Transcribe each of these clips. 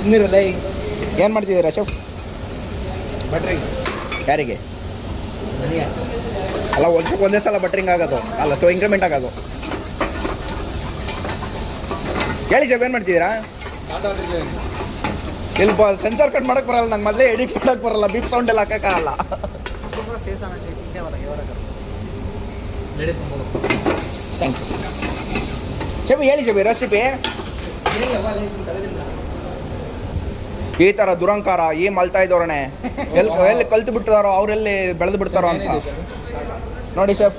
ಸುಮ್ಮನಿರಲ್ಲ. ಏನು ಮಾಡ್ತಿದ್ದೀರಾ ಶೆಫ್? ಬಟ್ರಿಂಗ್ ಯಾರಿಗೆ? ನನಗೆ ಅಲ್ಲ, ವರ್ಷಕ್ಕೆ ಒಂದೇ ಸಲ ಬಟ್ರಿಂಗ್ ಆಗೋದು ಅಲ್ಲ, ಅಥವಾ ಇಂಕ್ರಿಮೆಂಟ್ ಆಗೋದು. ಹೇಳಿ ಶೆಫ್, ಏನು ಮಾಡ್ತಿದ್ದೀರಾ? ಇಲ್ಲಿ ಸೆನ್ಸರ್ ಕಟ್ ಮಾಡೋಕ್ಕೆ ಬರಲ್ಲ ನಂಗೆ, ಮೊದಲೇ ಎಡಿಟ್ ಮಾಡೋಕ್ಕೆ ಬರಲ್ಲ, ಬೀಪ್ ಸೌಂಡ್ ಎಲ್ಲ ಹಾಕೋಕ್ಕಾಗಲ್ಲ. Thank you chef. ಹೇಳಿ ಶೆಫ್ ರೆಸಿಪಿ. ಈ ಥರ ದುರಂಕಾರ ಈ ಮಲ್ತಾ ಇದ್ದವ್ರನ್ನೇ ಎಲ್ಲಿ ಕಲ್ತು ಬಿಟ್ಟಿದಾರೋ ಅವರೆಲ್ಲಿ ಬೆಳೆದು ಬಿಡ್ತಾರೋ ಅಂತ ನೋಡಿ ಶೆಫ್.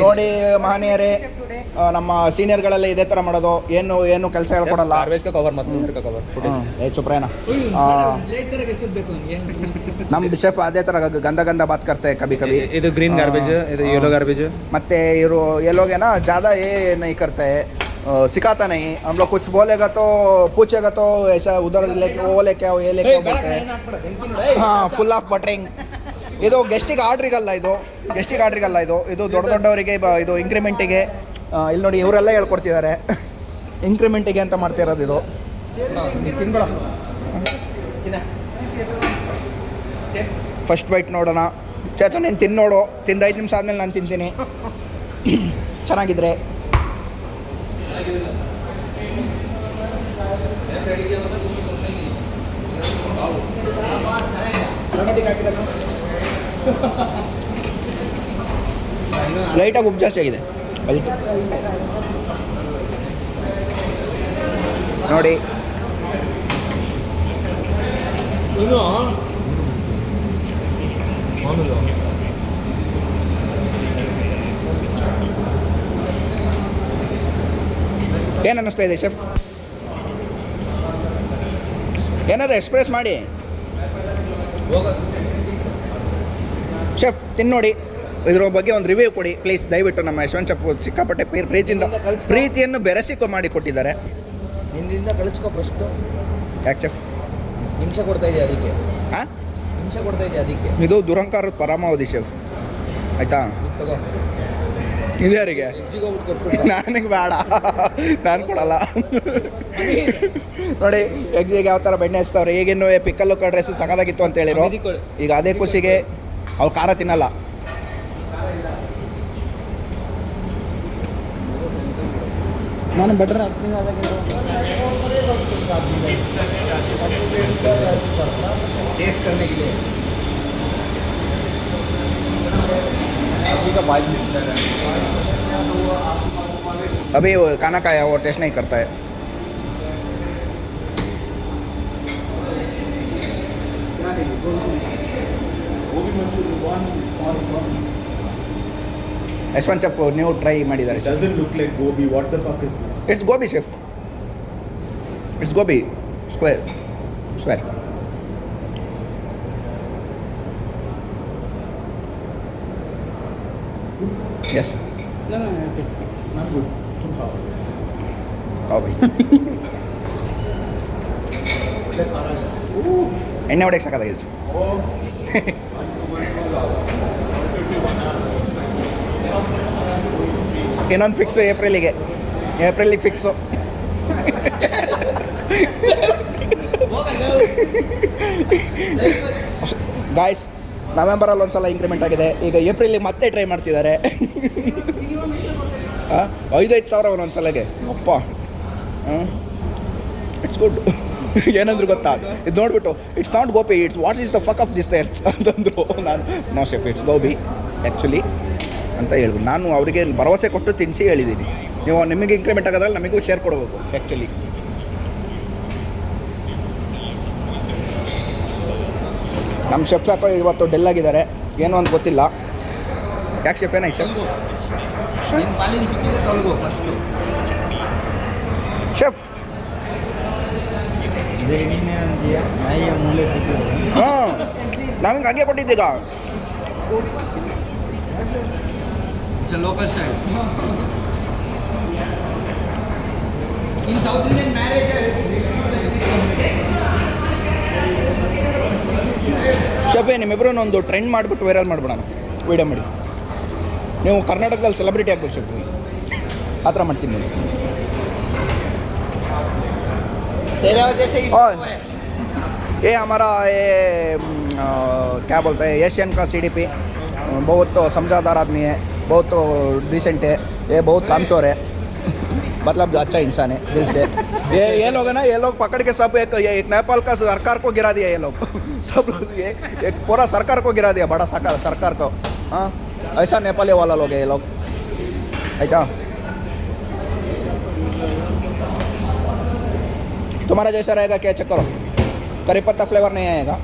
ನೋಡಿ ಮಹನೀಯರೇ, ನಮ್ಮ ಸೀನಿಯರ್ಗಳೆಲ್ಲ ಇದೇ ಥರ ಮಾಡೋದು. ಏನು ಕೆಲಸ ಹೇಳ್ಕೊಡಲ್ಲ. ಚುಪ್ರೇನ ನಮ್ಮ ಶೆಫ್ ಅದೇ ಥರ ಗಂಧ ಬಾತ್ ಕರ್ತೆ ಕಬಿ ಕಬಿ. ಇದು ಗ್ರೀನ್ ಗಾರ್ಬೇಜ್, ಇದು येलो ಗಾರ್ಬೇಜ್. ಮತ್ತೆ ಇವರು येलोगे ना ज़्यादा ये नहीं करते, सिखाता नहीं. हम लोग कुछ बोलेगा तो पूछेगा तो ऐसा उधर लेके वो लेके आओ ये लेके आओ बोलते हैं. ಹಾಂ, ಫುಲ್ ಆಫ್ ಬಟ್ರಿಂಗ್. ಇದು ಗೆಸ್ಟಿಗೆ ಆರ್ಡ್ರಿಗಲ್ಲ, ಇದು ದೊಡ್ಡ ದೊಡ್ಡವರಿಗೆ ಇದು ಇಂಕ್ರಿಮೆಂಟಿಗೆ. ಇಲ್ಲಿ ನೋಡಿ ಇವರೆಲ್ಲ ಹೇಳ್ಕೊಡ್ತಿದ್ದಾರೆ ಇಂಕ್ರಿಮೆಂಟಿಗೆ ಅಂತ ಮಾಡ್ತಿರೋದು ಇದು. ಫಸ್ಟ್ ಬೈಟ್ ನೋಡೋಣ. ಚೇತನ್ ನೀನು ತಿನ್ನು ನೋಡು, ತಿಂದು 5 ನಿಮಿಷ ಆದಮೇಲೆ ನಾನು ತಿಂತೀನಿ. ಚೆನ್ನಾಗಿದ್ರೆ ಲೈಟಾಗಿ ಉಪ್ಪು ಜಾಸ್ತಿ ಆಗಿದೆ ನೋಡಿ. ಏನು ಅನ್ನಿಸ್ತಾ ಇದೆ ಶೆಫ್? ಏನಾದ್ರು ಎಕ್ಸ್ಪ್ರೆಸ್ ಮಾಡಿ ಶೆಫ್. ತಿನ್ನು ನೋಡಿ, ಇದ್ರ ಬಗ್ಗೆ ಒಂದು ರಿವ್ಯೂ ಕೊಡಿ ಪ್ಲೀಸ್ ದಯವಿಟ್ಟು. ನಮ್ಮ ಯಶವಂತ್ ಶೆಫ್ ಸಿಕ್ಕಾಪಟ್ಟೆ ಪ್ರೀತಿಯನ್ನು ಬೆರೆಸಿಕೊ ಮಾಡಿ ಕೊಟ್ಟಿದ್ದಾರೆ. ನಿನ್ನಿಂದ ಕಳಿಸ್ಕೊ ಫಸ್ಟು. ಯಾಕೆ ಶೆಫ್? ನಿಮಿಷ ಕೊಡ್ತಾ ಇದೆಯಾ ಅದಕ್ಕೆ? ಹಾಂ, ನಿಮಿಷ ಕೊಡ್ತಾ ಇದೆಯಾ ಅದಕ್ಕೆ? ಇದು ದುರಂಕಾರದ ಪರಮಾವಧಿ ಶೆಫ್, ಆಯಿತಾ? ತಗೋ. ಇದು ಯಾರಿಗೆ? ನನಗೆ ಬೇಡ, ನಾನು ಕೊಡಲ್ಲ. ನೋಡಿ ಎಗ್ಜಿಗೆ ಯಾವ ಥರ ಬೆಣ್ಣೆ ಹಚ್ತವ್ರೆ. ಈಗಿನ್ನು ಪಿಕ್ಕಲ್ಲು ಕಡ್ರೆಸ್ ಸಖತ್ತಾಗಿತ್ತು ಅಂತ ಹೇಳಿರು. ಈಗ ಅದೇ ಖುಷಿಗೆ ಅವ್ರು ಖಾರ ತಿನ್ನಲ್ಲ. ನಾನು ಬಟ್ರ್ टेस्ट करने के लिए अभी वो खाना खाया वो टेस्ट नहीं करता है. ಯಶವಂತ್ ಶೆಫ್ ನೀವು ಟ್ರೈ ಮಾಡಿದ್ದಾರೆ. Doesn't look like gobi. What the fuck is this? It's gobi chef. It's gobi square. Yes. No, not good. Too hard. खाओ भाई. ಎಣ್ಣೆ ಹೊಡೆಯಕ್ಕೆ ಸಾಕಾಗಿದೆ. ಇನ್ನೊಂದು ಫಿಕ್ಸು ಏಪ್ರಿಲಿಗೆ ಫಿಕ್ಸು. ಗಾಯ್ಸ್, ನವೆಂಬರಲ್ಲಿ ಒಂದು ಸಲ ಇಂಕ್ರಿಮೆಂಟ್ ಆಗಿದೆ. ಈಗ ಏಪ್ರಿಲಿಗೆ ಮತ್ತೆ ಟ್ರೈ ಮಾಡ್ತಿದ್ದಾರೆ. 5,000 ಸಾವಿರ ಒಂದೊಂದು ಸಲಗೆ. ಅಪ್ಪ, ಇಟ್ಸ್ ಗುಡ್. ಏನಂದ್ರು ಗೊತ್ತಾ, ಇದು ನೋಡ್ಬಿಟ್ಟು it's not gobi, it's what is the fuck of this there ಅಂತಂದರು. ನಾನು no chef, it's gobi actually ಅಂತ ಹೇಳ್ಬೋದು. ನಾನು ಅವರಿಗೆ ಭರವಸೆ ಕೊಟ್ಟು ತಿನ್ನಿಸಿ ಹೇಳಿದ್ದೀನಿ, ನೀವು ನಿಮಗೆ ಇಂಕ್ರಿಮೆಂಟ್ ಆಗೋದ್ರಲ್ಲಿ ನಮಗೂ ಶೇರ್ ಕೊಡಬೇಕು. ಆ್ಯಕ್ಚುಲಿ ನಮ್ಮ ಶೆಫ್ ಯಾಕೋ ಇವತ್ತು ಡೆಲ್ ಆಗಿದ್ದಾರೆ, ಏನು ಅಂತ ಗೊತ್ತಿಲ್ಲ. ಯಾಕೆ ಶೆಫ್ ಏನಾಯ್ತು ಶೆಫ್? ಶೆಫ್ ಹಾಂ, ನಮಗೆ ಹಂಗೆ ಕೊಟ್ಟಿದ್ದೀಗ. local style. In South Indian marriages, ಶೆಫೆ ನಿಮ್ಮಿಬ್ಬರೂ ಒಂದು ಟ್ರೆಂಡ್ ಮಾಡಿಬಿಟ್ಟು ವೈರಲ್ ಮಾಡಿಬಿಡೋಣ, ವೀಡಿಯೋ ಮಾಡಿ. ನೀವು ಕರ್ನಾಟಕದಲ್ಲಿ ಸೆಲೆಬ್ರಿಟಿ ಆಗಬೇಕು ಶೆಫ್, ಆ ಥರ ಮಾಡ್ತೀನಿ ನೋಡಿ. तेरे वजह से ओए। ये हमारा ये क्या बोलते हैं एशियन का सीडीपी बहुत समझदार आदमी है, बहुत डिसेंट है, ये बहुत कामचोर है, मतलब अच्छा इंसान है दिल से। ये लोग है ना, ये लोग पकड़ के सब एक नेपाल का सरकार को गिरा दिया ये लोग सब लोग ये एक पूरा सरकार को गिरा दिया, बड़ा सरकार को। हाँ ऐसा नेपाली वाला लोग है ये लोग, ऐसा। तुम्हारा जैसा रहेगा क्या, चेक करो, करी पत्ता फ्लेवर नहीं आएगा।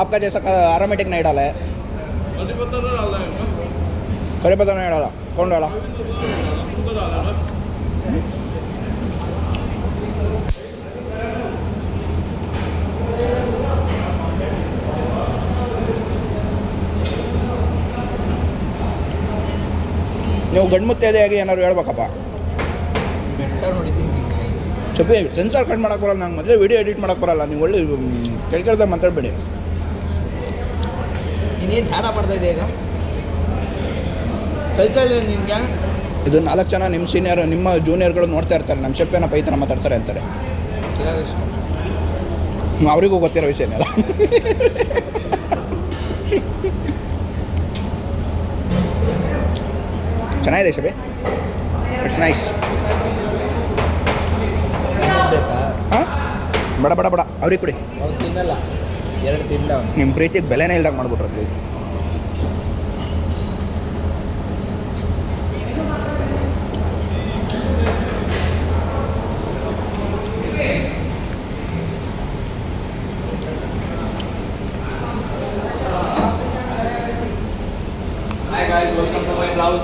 आपका जैसा एरोमेटिक नहीं डाला है, करी पत्ता नहीं डाला, कौन डाला? ನೀವು ಗಂಡ್ಮುತ್ತೇದಾಗಿ ಏನಾದ್ರು ಹೇಳ್ಬೇಕಪ್ಪ. ಬೆಟ್ಟ ನೋಡಿದ್ದೀನಿ ಸ್ವಲ್ಪ ಸೆನ್ಸಾರ್ ಕಟ್ ಮಾಡಕ್ಕೆ ಬರಲ್ಲ, ನಂಗೆ ಮೊದಲೇ ವಿಡಿಯೋ ಎಡಿಟ್ ಮಾಡಕ್ಕೆ ಬರಲ್ಲ, ನೀವು ಒಳ್ಳೆ ಕೆಳಗೆ ಮಾತಾಡಬೇಡಿ. ನೀನೇನು ಚಾಡ ಪಡ್ತಾ ಇದೆಯಾ ಈಗ? ಕಲ್ತಾ ಇಲ್ಲ ನಿನ್ಗೆ? ಇದು 4 ಜನ ನಿಮ್ಮ ಸೀನಿಯರ್ ನಿಮ್ಮ ಜೂನಿಯರ್ಗಳು ನೋಡ್ತಾ ಇರ್ತಾರೆ, ನಮ್ಮ ಶೆಫ್ ಏನಪ್ಪ ಈ ಥರ ಮಾತಾಡ್ತಾರೆ ಅಂತಾರೆ. ಅವರಿಗೂ ಗೊತ್ತಿರೋ ವಿಷಯನೇ ಅಲ್ಲ. ಚೆನ್ನಾಗಿದೆ ಶಬೆ, ಇಟ್ಸ್ ನೈಸ್. ಬೇಕಾ? ಹಾಂ ಬಡ ಬಡ ಬಡ ಅವ್ರಿಗೆ ಕೊಡಿ. ಅವ್ನು ತಿನ್ನಲ್ಲ, 2 ತಿಂದ ಅವನು. ನಿಮ್ಮ ಪ್ರೀತಿಗೆ ಬೆಲೆನೇ ಇಲ್ದಾಗ ಮಾಡ್ಬಿಟ್ರತ್ಲಿ.